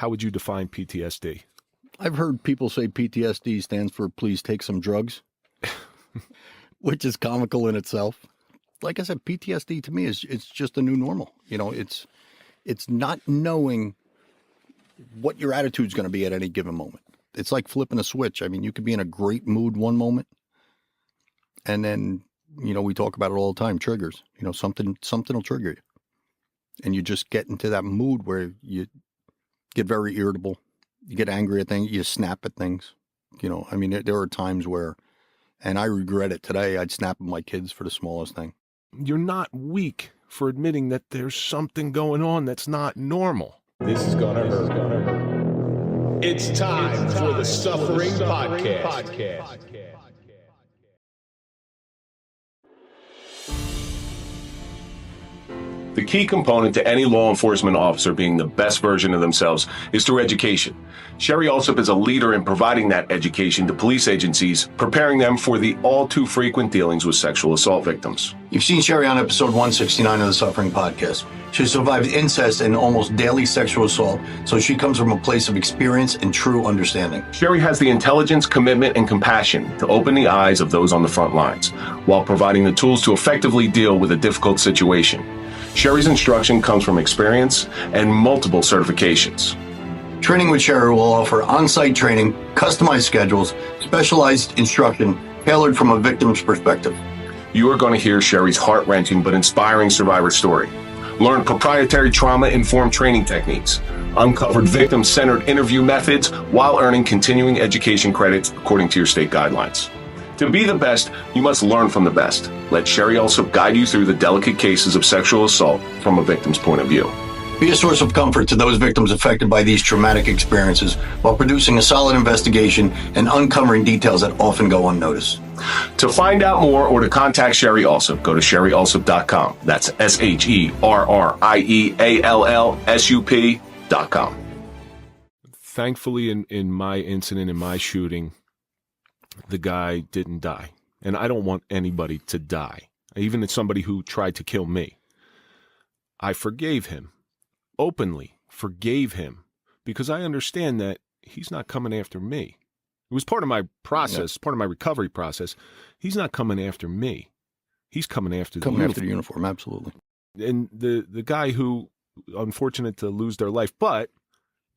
how would you define PTSD? I've heard people say PTSD stands for please take some drugs, which is comical in itself. Like I said, PTSD to me it's just a new normal. It's not knowing what your attitude's going to be at any given moment. It's like flipping a switch. I mean, you could be in a great mood one moment, and then, we talk about it all the time, triggers. Something will trigger you. And you just get into that mood where you get very irritable. You get angry at things. You snap at things. There are times where, and I regret it today, I'd snap at my kids for the smallest thing. You're not weak for admitting that there's something going on that's not normal. This is gonna hurt. It's time for the Suffering Podcast. The key component to any law enforcement officer being the best version of themselves is through education. Sherry Alsup is a leader in providing that education to police agencies, preparing them for the all too frequent dealings with sexual assault victims. You've seen Sherry on episode 169 of the Suffering Podcast. She survived incest and almost daily sexual assault, so she comes from a place of experience and true understanding. Sherry has the intelligence, commitment, and compassion to open the eyes of those on the front lines, while providing the tools to effectively deal with a difficult situation. Sherry's instruction comes from experience and multiple certifications. Training with Sherry will offer on-site training, customized schedules, specialized instruction, tailored from a victim's perspective. You are going to hear Sherry's heart-wrenching but inspiring survivor story. Learn proprietary trauma-informed training techniques, uncovered victim-centered interview methods while earning continuing education credits according to your state guidelines. To be the best, you must learn from the best. Let Sherry also guide you through the delicate cases of sexual assault from a victim's point of view. Be a source of comfort to those victims affected by these traumatic experiences while producing a solid investigation and uncovering details that often go unnoticed. To find out more or to contact Sherry Alsup, go to sherryalsup.com. That's SherryAllsup.com. Thankfully, in my incident, in my shooting, the guy didn't die. And I don't want anybody to die. Even if somebody who tried to kill me. I forgave him. Openly forgave him. Because I understand that he's not coming after me. It was part of my process, part of my recovery process. He's not coming after me. He's coming after the uniform. After the uniform, absolutely. And the guy who, unfortunate to lose their life, but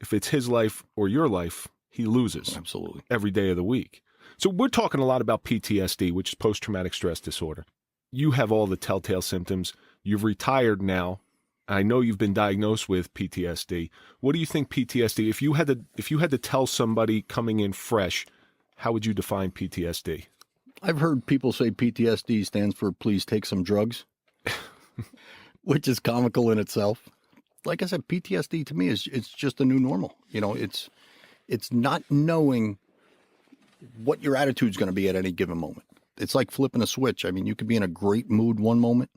if it's his life or your life, he loses. Absolutely. Every day of the week. So we're talking a lot about PTSD, which is post-traumatic stress disorder. You have all the telltale symptoms. You've retired now. I know you've been diagnosed with PTSD. What do you think PTSD, if you had to tell somebody coming in fresh, how would you define PTSD? I've heard people say PTSD stands for please take some drugs, which is comical in itself. Like I said, PTSD to me it's just a new normal. It's not knowing what your attitude's going to be at any given moment. It's like flipping a switch. I mean, you could be in a great mood one moment,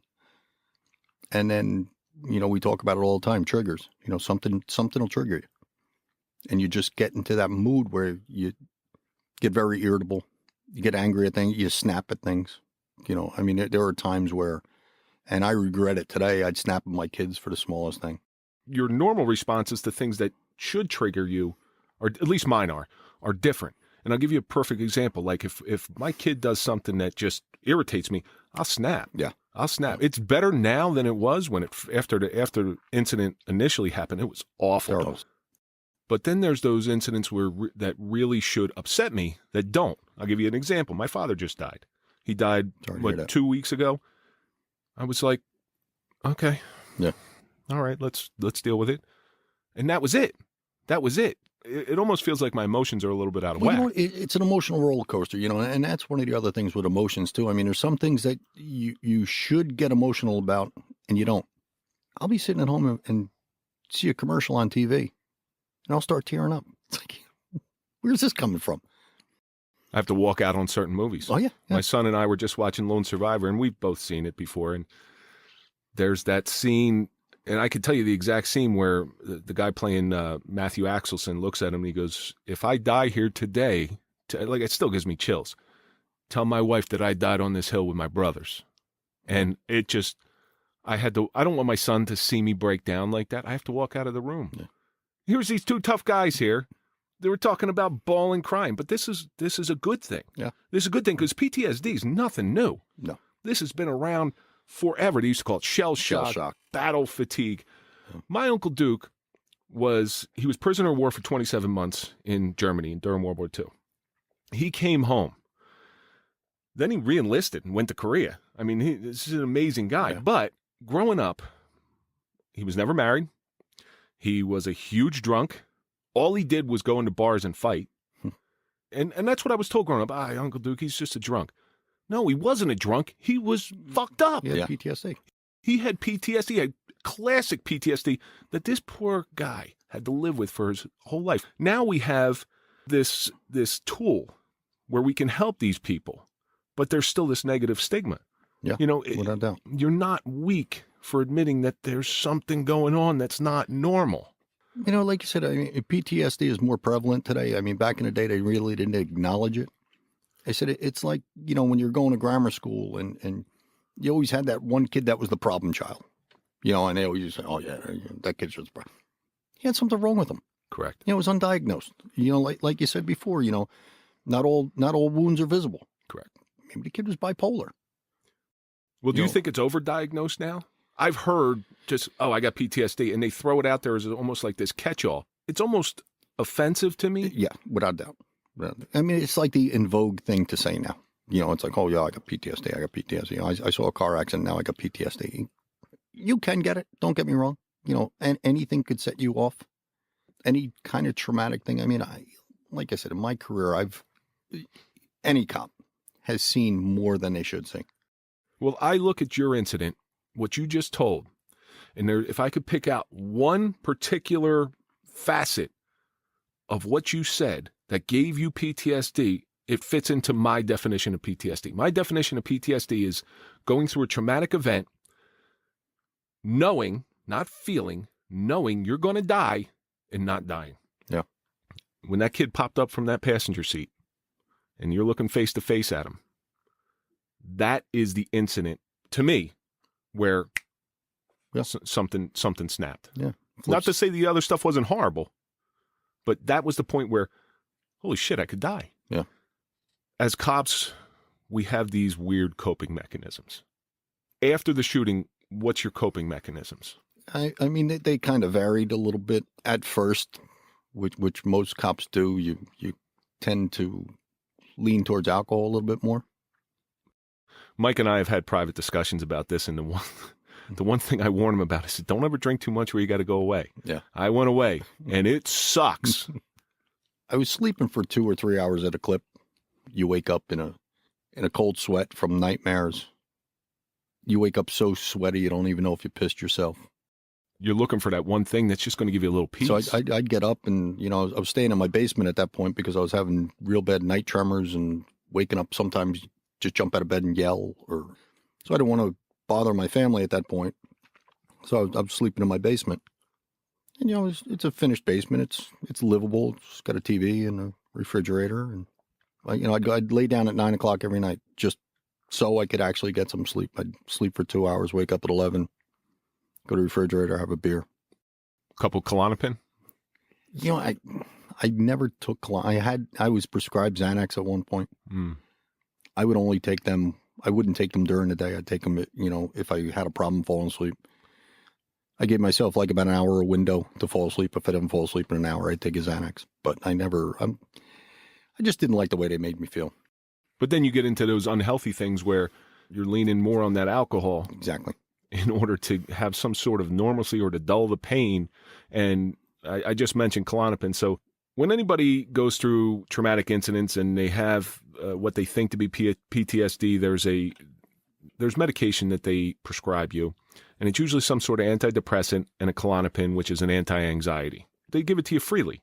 and then, we talk about it all the time, triggers. Something will trigger you. And you just get into that mood where you get very irritable. You get angry at things. You snap at things. There are times where, and I regret it today, I'd snap at my kids for the smallest thing. Your normal responses to things that should trigger you, or at least mine are different. And I'll give you a perfect example. Like if my kid does something that just irritates me, I'll snap. Yeah. I'll snap. It's better now than it was when after the incident initially happened. It was awful. Terrible. But then there's those incidents that really should upset me that don't. I'll give you an example. My father just died. He died, 2 weeks ago? I was like, okay. Yeah. All right, let's deal with it. And that was it. That was it. It almost feels like my emotions are a little bit out of whack. It's an emotional roller coaster, and that's one of the other things with emotions too. I mean, there's some things that you should get emotional about and you don't. I'll be sitting at home and see a commercial on TV and I'll start tearing up. It's like, where's this coming from? I have to walk out on certain movies. Oh, yeah. My son and I were just watching Lone Survivor, and we've both seen it before. And there's that scene, and I could tell you the exact scene where the guy playing Matthew Axelson looks at him and he goes, if I die here today, it still gives me chills. Tell my wife that I died on this hill with my brothers. And it just, I don't want my son to see me break down like that. I have to walk out of the room. Here's these two tough guys here. They were talking about bawling, crying, but this is a good thing. Yeah. This is a good thing because PTSD is nothing new. No. This has been around forever. They used to call it shell shock, battle fatigue. Yeah. My Uncle Duke was prisoner of war for 27 months in Germany during World War II. He came home. Then he re-enlisted and went to Korea. I mean, this is an amazing guy. Yeah. But growing up, he was never married. He was a huge drunk. All he did was go into bars and fight. And that's what I was told growing up. Uncle Duke, he's just a drunk. No, he wasn't a drunk. He was fucked up. He had PTSD. He had PTSD, he had classic PTSD that this poor guy had to live with for his whole life. Now we have this tool where we can help these people, but there's still this negative stigma. Yeah, you know, without doubt. You're not weak for admitting that there's something going on that's not normal. You know, like you said, I mean, PTSD is more prevalent today. I mean, back in the day, they really didn't acknowledge it. I said, it's like, you know, when you're going to grammar school and you always had that one kid that was the problem child, you know, and they always say, oh, yeah, that kid's just a problem. He had something wrong with him. Correct. You know, it was undiagnosed. You know, like you said before, you know, not all wounds are visible. Correct. Maybe the kid was bipolar. Well, do you think it's overdiagnosed now? I've heard just, I got PTSD, and they throw it out there as almost like this catch-all. It's almost offensive to me. Yeah, without doubt. I mean, it's like the in vogue thing to say now. You know, it's like, oh, yeah, I got PTSD. I got PTSD. You know, I saw a car accident. Now I got PTSD. You can get it. Don't get me wrong. You know, and anything could set you off. Any kind of traumatic thing. I mean, like I said, in my career, any cop has seen more than they should see. Well, I look at your incident, what you just told, and if I could pick out one particular facet of what you said that gave you PTSD, it fits into my definition of PTSD. My definition of PTSD is going through a traumatic event, knowing, not feeling, knowing you're going to die and not dying. Yeah. When that kid popped up from that passenger seat and you're looking face to face at him, that is the incident to me where something snapped. Yeah. Not to say the other stuff wasn't horrible, but that was the point where, holy shit, I could die. Yeah. As cops, we have these weird coping mechanisms. After the shooting, what's your coping mechanisms? I mean, they kind of varied a little bit at first, which most cops do. You tend to lean towards alcohol a little bit more. Mike and I have had private discussions about this, and the one thing I warn him about is don't ever drink too much where you got to go away. Yeah. I went away, and it sucks. I was sleeping for 2 or 3 hours at a clip. You wake up in a cold sweat from nightmares. You wake up so sweaty you don't even know if you pissed yourself. You're looking for that one thing that's just going to give you a little peace. So I'd get up and, you know, I was staying in my basement at that point because I was having real bad night tremors and waking up sometimes just jump out of bed and yell. So I didn't want to bother my family at that point. So I was sleeping in my basement. And, you know, it's a finished basement. It's livable. It's got a TV and a refrigerator. And, I'd lay down at 9 o'clock every night just so I could actually get some sleep. I'd sleep for 2 hours, wake up at 11, go to the refrigerator, have a beer. Couple Klonopin? You know, I never took I was prescribed Xanax at one point. I would only take them. I wouldn't take them during the day. I'd take them, you know, if I had a problem falling asleep. I gave myself like about an hour a window to fall asleep. If I didn't fall asleep in an hour, I'd take a Xanax. But I just didn't like the way they made me feel. But then you get into those unhealthy things where you're leaning more on that alcohol. Exactly. In order to have some sort of normalcy or to dull the pain. And I just mentioned Klonopin. So when anybody goes through traumatic incidents and they have what they think to be PTSD, there's medication that they prescribe you. And it's usually some sort of antidepressant and a Klonopin, which is an anti-anxiety. They give it to you freely.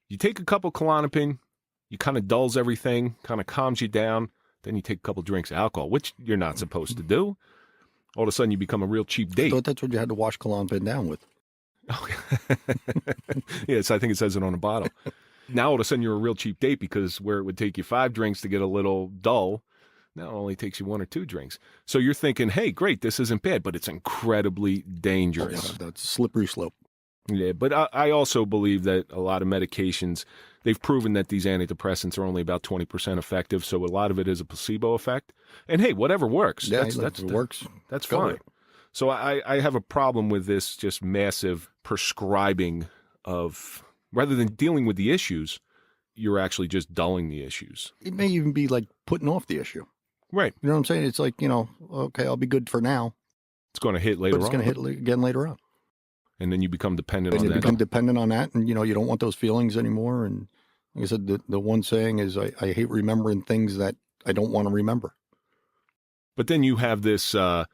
You take a couple Klonopin, you kind of dulls everything, kind of calms you down. Then you take a couple drinks of alcohol, which you're not supposed to do. All of a sudden, you become a real cheap date. I thought that's what you had to wash Klonopin down with. Yes, I think it says it on a bottle. Now, all of a sudden, you're a real cheap date because where it would take you 5 drinks to get a little dull, now it only takes you 1 or 2 drinks. So you're thinking, hey, great, this isn't bad, but it's incredibly dangerous. Oh, yeah, that's a slippery slope. Yeah, but I also believe that a lot of medications, they've proven that these antidepressants are only about 20% effective, so a lot of it is a placebo effect. And hey, whatever works. Yeah, That's if it works. That's go with fine. it. So I have a problem with this just massive prescribing of, rather than dealing with the issues, you're actually just dulling the issues. It may even be like putting off the issue. Right. You know what I'm saying? It's like, okay, I'll be good for now, It's going to hit later but it's on. going to hit again later on. And then you become dependent And on you that. become dependent on that, and you don't want those feelings anymore. And like I said, the one saying is, I hate remembering things that I don't want to remember. But then you have this, and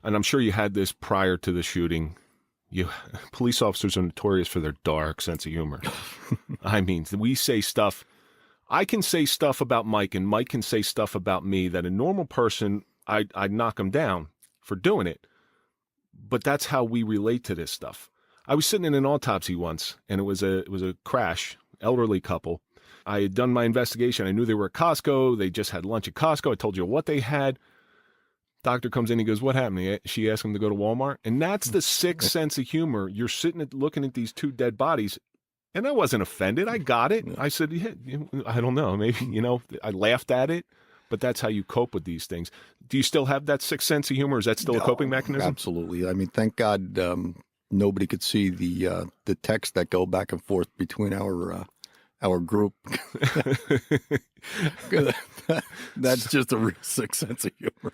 I'm sure you had this prior to the shooting. Police officers are notorious for their dark sense of humor. I mean, we say stuff. I can say stuff about Mike, and Mike can say stuff about me that a normal person, I'd knock him down for doing it. But that's how we relate to this stuff. I was sitting in an autopsy once, and it was a crash, elderly couple. I had done my investigation. I knew they were at Costco. They just had lunch at Costco. I told you what they had. Doctor comes in, he goes, "What happened?" She asked him to go to Walmart. And that's the sick sense of humor. You're sitting looking at these two dead bodies, and I wasn't offended. I got it. I said, yeah, I don't know, maybe, I laughed at it, but that's how you cope with these things. Do you still have that sick sense of humor? Is that still a coping mechanism? Absolutely. I mean, thank God nobody could see the texts that go back and forth between our group. That's just a real sick sense of humor.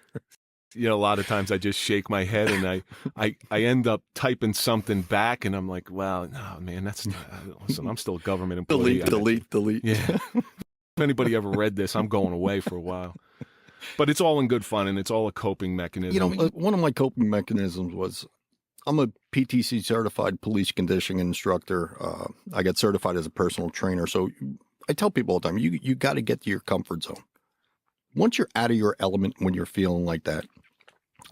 A lot of times I just shake my head and I end up typing something back, and I'm like, wow, no, man, listen, I'm still a government employee. Delete. Yeah. If anybody ever read this, I'm going away for a while. But it's all in good fun, and it's all a coping mechanism. One of my coping mechanisms was, I'm a PTC certified police conditioning instructor. I got certified as a personal trainer. So I tell people all the time, you got to get to your comfort zone. Once you're out of your element when you're feeling like that,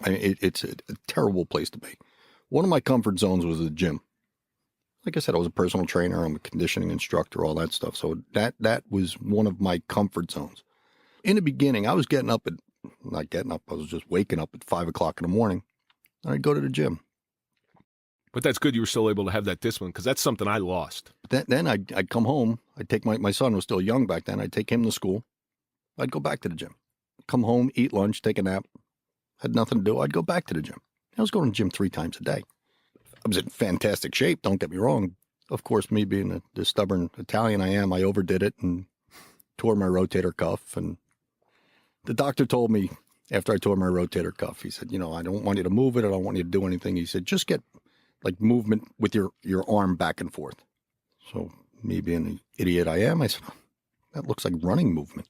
it's a terrible place to be. One of my comfort zones was the gym. Like I said, I was a personal trainer. I'm a conditioning instructor, all that stuff. So that was one of my comfort zones. In the beginning, I was I was just waking up at 5 o'clock in the morning, and I'd go to the gym. But that's good you were still able to have that discipline, because that's something I lost. Then I'd come home. I'd take my son was still young back then. I'd take him to school. I'd go back to the gym. Come home, eat lunch, take a nap. Had nothing to do. I'd go back to the gym. I was going to the gym 3 times a day. I was in fantastic shape, don't get me wrong. Of course, me being the stubborn Italian I am, I overdid it and tore my rotator cuff. And the doctor told me after I tore my rotator cuff, he said, I don't want you to move it. I don't want you to do anything. He said, just get like movement with your arm back and forth. So me being the idiot I am, I said, that looks like running movement.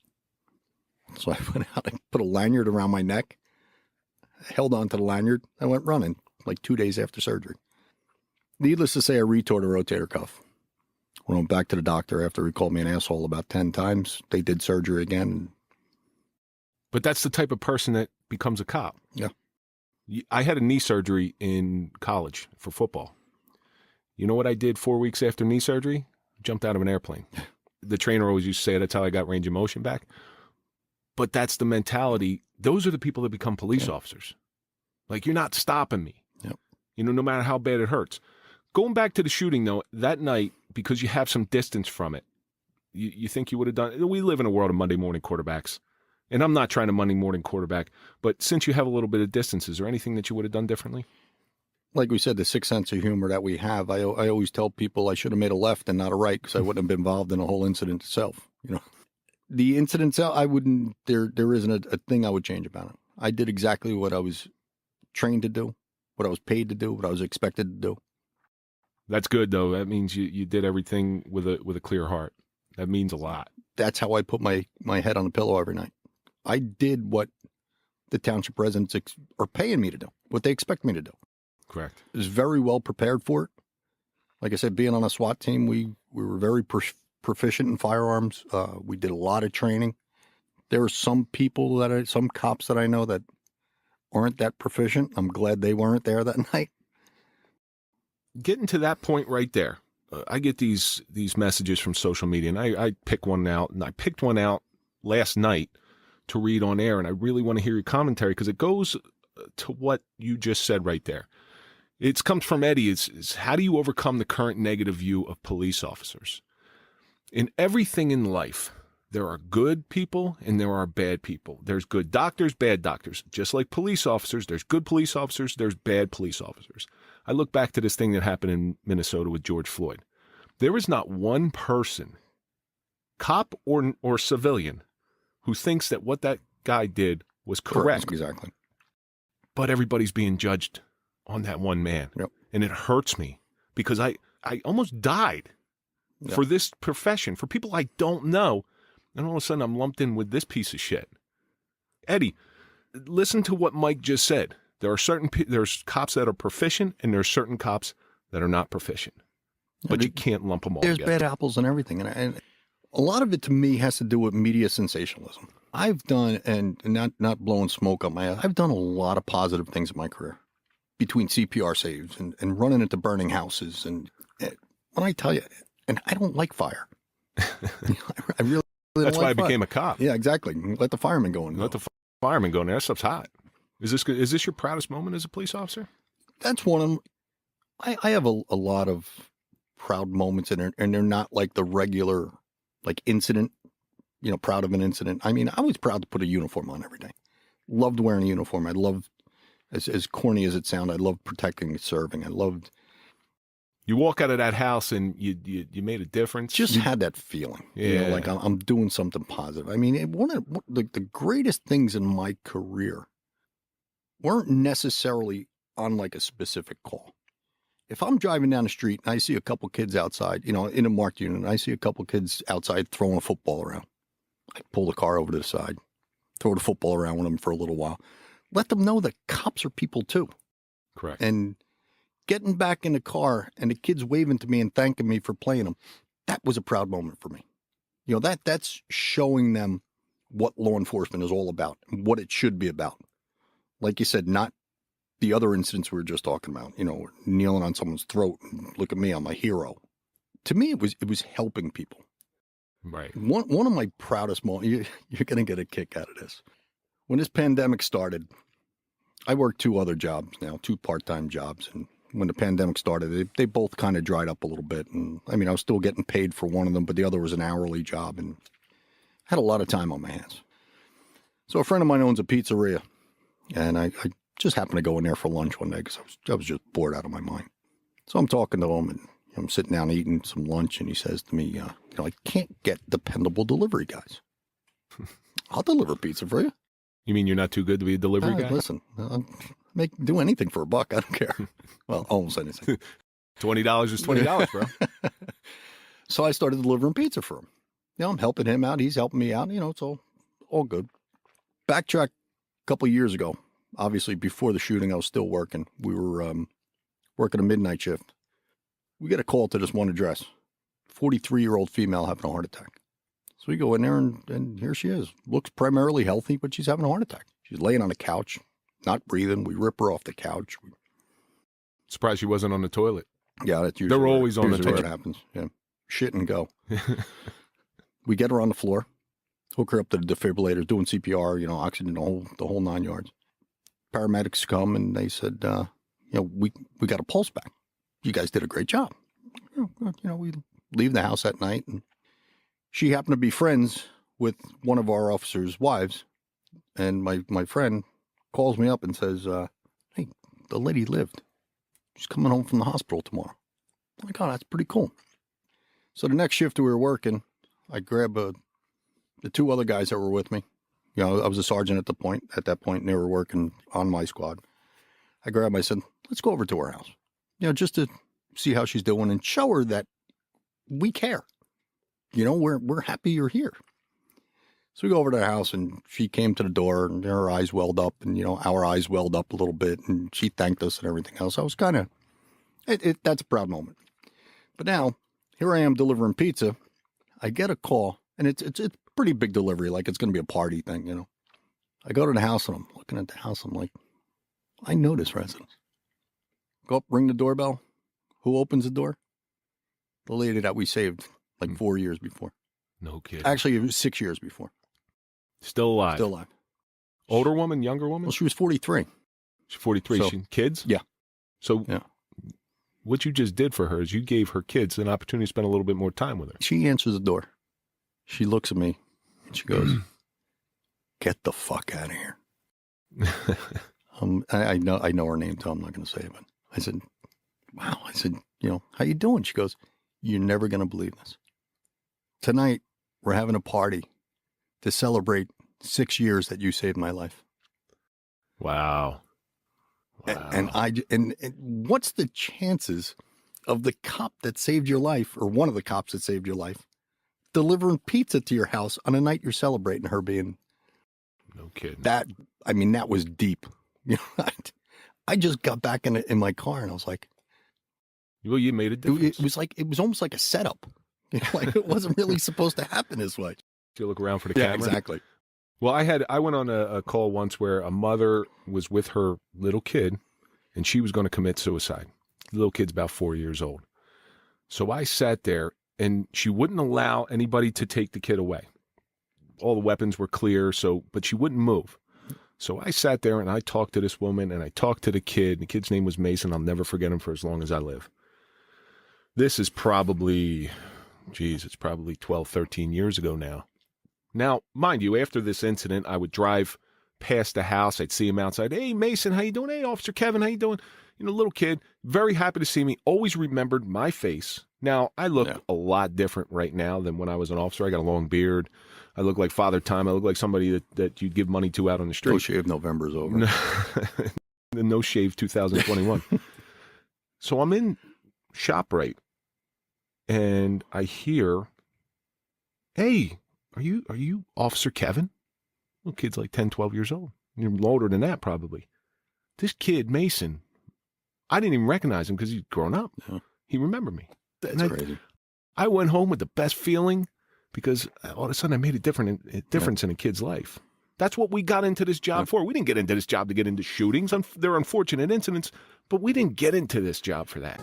So I went out and put a lanyard around my neck, held on to the lanyard. I went running like 2 days after surgery. Needless to say, I retore the rotator cuff. When I went back to the doctor after he called me an asshole about 10 times, they did surgery again. But that's the type of person that becomes a cop. Yeah. I had a knee surgery in college for football. You know what I did 4 weeks after knee surgery? Jumped out of an airplane. The trainer always used to say that's how I got range of motion back. But that's the mentality. Those are the people that become police officers. Like, you're not stopping me. Yep. No matter how bad it hurts. Going back to the shooting, though, that night, because you have some distance from it, you think you would have done. We live in a world of Monday morning quarterbacks. And I'm not trying to Monday morning quarterback, but since you have a little bit of distance, is there anything that you would have done differently? Like we said, the sick sense of humor that we have, I always tell people I should have made a left and not a right because I wouldn't have been involved in the whole incident itself. The incident itself, I wouldn't, there isn't a thing I would change about it. I did exactly what I was trained to do, what I was paid to do, what I was expected to do. That's good, though. That means you did everything with a clear heart. That means a lot. That's how I put my head on the pillow every night. I did what the township residents are paying me to do, what they expect me to do. Correct. I was very well prepared for it. Like I said, being on a SWAT team, we were very proficient in firearms. We did a lot of training. There are some some cops that I know that aren't that proficient. I'm glad they weren't there that night. Getting to that point right there, I get these messages from social media, and I pick one out, and I picked one out last night to read on air, and I really want to hear your commentary because it goes to what you just said right there. It comes from Eddie. Is how do you overcome the current negative view of police officers? In everything in life, there are good people and there are bad people. There's good doctors, bad doctors. Just like police officers, there's good police officers, there's bad police officers. I look back to this thing that happened in Minnesota with George Floyd. There is not one person, cop or civilian, who thinks that what that guy did was correct. Exactly. But everybody's being judged on that one man. Yep. And it hurts me because I almost died for this profession, for people I don't know. And all of a sudden I'm lumped in with this piece of shit. Eddie, listen to what Mike just said. There are there's cops that are proficient and there's certain cops that are not proficient. But you can't lump them all There's together. bad apples and everything. And a lot of it to me has to do with media sensationalism. I've done, and not blowing smoke up my ass, I've done a lot of positive things in my career between CPR saves and running into burning houses. And when I tell you, and I don't like fire. I really don't That's like why I fire. became a cop. Yeah, exactly. Let the firemen go in. Let the fireman go in there. That stuff's hot. Is this your proudest moment as a police officer? That's one of them. I have a lot of proud moments in there, and they're not like the regular, like incident, proud of an incident. I mean, I was proud to put a uniform on every day. Loved wearing a uniform. I loved, as corny as it sounded, I loved protecting and serving. I loved. You walk out of that house and you made a difference. Just had that feeling. Yeah. Like I'm doing something positive. I mean, one of the greatest things in my career weren't necessarily on like a specific call. If I'm driving down the street and I see a couple kids outside, in a marked unit, and I see a couple kids outside throwing a football around, I pull the car over to the side, throw the football around with them for a little while, let them know that cops are people too. Correct. And getting back in the car and the kids waving to me and thanking me for playing them, that was a proud moment for me. That's showing them what law enforcement is all about and what it should be about. Like you said, not the other incidents we were just talking about, kneeling on someone's throat and look at me, I'm a hero. To me, it was helping people. Right. One of my proudest moments, you're going to get a kick out of this. When this pandemic started, I worked 2 other jobs now, 2 part-time jobs. And when the pandemic started, they both kind of dried up a little bit. And I mean, I was still getting paid for one of them, but the other was an hourly job and had a lot of time on my hands. So a friend of mine owns a pizzeria, and I just happened to go in there for lunch one day because I was just bored out of my mind. So I'm talking to him, and I'm sitting down eating some lunch, and he says to me, I can't get dependable delivery guys. I'll deliver pizza for you. You mean you're not too good to be a delivery guy? Listen, I'll do anything for $1. I don't care. Well, almost anything. $20 is $20, bro. So I started delivering pizza for him. I'm helping him out. He's helping me out. It's all good. Backtrack a couple of years ago. Obviously, before the shooting, I was still working. We were working a midnight shift. We get a call to this one address. 43-year-old female having a heart attack. So we go in there, and here she is. Looks primarily healthy, but she's having a heart attack. She's laying on a couch, not breathing. We rip her off the couch. Surprised she wasn't on the toilet. Yeah, that's usually They're always on the usually where toilet. it happens. Yeah, shit and go. We get her on the floor, hook her up to the defibrillators, doing CPR, oxygen, the whole 9 yards. Paramedics come and they said, we got a pulse back. You guys did a great job. We leave the house that night, and she happened to be friends with one of our officers' wives, and my friend calls me up and says, hey, the lady lived. She's coming home from the hospital tomorrow. I'm like, oh, that's pretty cool. So the next shift we were working, I grabbed the 2 other guys that were with me. I was a sergeant at that point, and they were working on my squad. I grabbed them, I said, let's go over to her house, just to see how she's doing and show her that we care. We're happy you're here. So we go over to the house, and she came to the door, and her eyes welled up, and, our eyes welled up a little bit, and she thanked us and everything else. I was kind of, that's a proud moment. But now, here I am delivering pizza. I get a call, and it's a pretty big delivery, like it's going to be a party thing, I go to the house, and I'm looking at the house. I'm like, I know this residence. Go up, ring the doorbell. Who opens the door? The lady that we saved like 4 years before. No kidding. Actually, it was 6 years before. Still alive. Still alive. Older woman, younger woman? Well, she was 43. She's 43. So- She, kids? Yeah. So Yeah. what you just did for her is you gave her kids an opportunity to spend a little bit more time with her. She answers the door. She looks at me and she goes, "Get the fuck out of here." I know her name, so I'm not going to say it. But I said, "Wow." I said, "How you doing?" She goes, "You're never going to believe this. Tonight, we're having a party to celebrate 6 years that you saved my life." Wow. And what's the chances of the cop that saved your life, or one of the cops that saved your life, delivering pizza to your house on a night you're celebrating her being No kidding. that? I mean, that was deep. I just got back in my car and I was like, Well, you made a difference. it was almost like a setup. Like it wasn't really supposed to happen this way. You look around for the camera. Exactly. Well, I went on a call once where a mother was with her little kid and she was going to commit suicide. The little kid's about 4 years old. So I sat there and she wouldn't allow anybody to take the kid away. All the weapons were clear, but she wouldn't move. So I sat there and I talked to this woman and I talked to the kid. The kid's name was Mason. I'll never forget him for as long as I live. This is probably, it's probably 12, 13 years ago now. Now, mind you, after this incident, I would drive past the house. I'd see him outside. "Hey, Mason, how you doing? Hey, Officer Kevin, how you doing?" Little kid, very happy to see me, always remembered my face. Now, I look a lot different right now than when I was an officer. I got a long beard. I look like Father Time. I look like somebody that you'd give money to out on the street. No shave November's over. No shave 2021. So I'm in ShopRite, and I hear, "Hey, are you Officer Kevin?" Little kid's like 10, 12 years old. You're older than that probably. This kid, Mason, I didn't even recognize him because he'd grown up. Yeah. He remembered me. That's crazy. I went home with the best feeling because all of a sudden I made a difference in a kid's life. That's what we got into this job for. We didn't get into this job to get into shootings. They're unfortunate incidents, but we didn't get into this job for that.